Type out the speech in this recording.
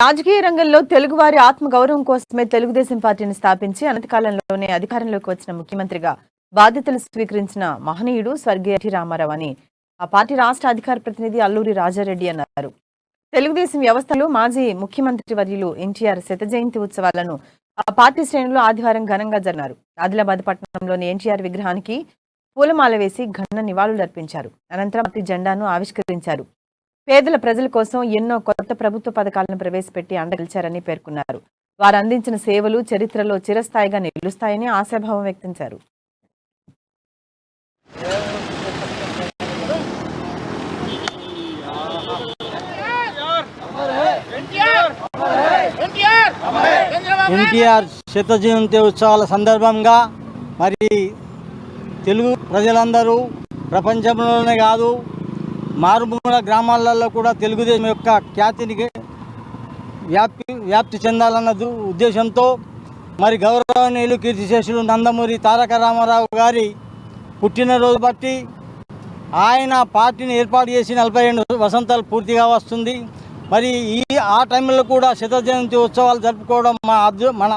రాజకీయ రంగంలో తెలుగువారి ఆత్మగౌరవం కోసమే తెలుగుదేశం పార్టీని స్థాపించి అనతికాలంలోనే అధికారంలోకి వచ్చిన ముఖ్యమంత్రిగా బాధ్యతలు స్వీకరించిన మహనీయుడు స్వర్గీయ ఎన్టీ రామారావు అని ఆ పార్టీ రాష్ట్ర అధికార ప్రతినిధి అల్లూరి రాజారెడ్డి అన్నారు. తెలుగుదేశం వ్యవస్థలో మాజీ ముఖ్యమంత్రి వర్యులు ఎన్టీఆర్ శత జయంతి ఉత్సవాలను ఆ పార్టీ శ్రేణులు ఆదివారం ఘనంగా జరిపారు. ఆదిలాబాద్ పట్టణంలోని ఎన్టీఆర్ విగ్రహానికి పూలమాల వేసి ఘన నివాళులర్పించారు. అనంతరం పార్టీ జెండాను ఆవిష్కరించారు. పేదల ప్రజల కోసం ఎన్నో కొత్త ప్రభుత్వ పథకాలను ప్రవేశపెట్టి అండగలిచారని పేర్కొన్నారు. వారు అందించిన సేవలు చరిత్రలో చిరస్థాయిగా నిలుస్తాయని ఆశాభావం వ్యక్తించారు. ఎన్టీఆర్ శత జయంతి ఉత్సవాల సందర్భంగా మరి తెలుగు ప్రజలందరూ ప్రపంచంలోనే కాదు మారుమూల గ్రామాలలో కూడా తెలుగుదేశం యొక్క ఖ్యాతిని వ్యాప్తి చెందాలన్న ఉద్దేశంతో మరి గౌరవనీయులు కీర్తిశేషులు నందమూరి తారక రామారావు గారి పుట్టినరోజు బట్టి ఆయన పార్టీని ఏర్పాటు చేసి 42 వసంతాలు పూర్తిగా వస్తుంది. మరి ఆ టైంలో కూడా శత జయంతి ఉత్సవాలు జరుపుకోవడం మన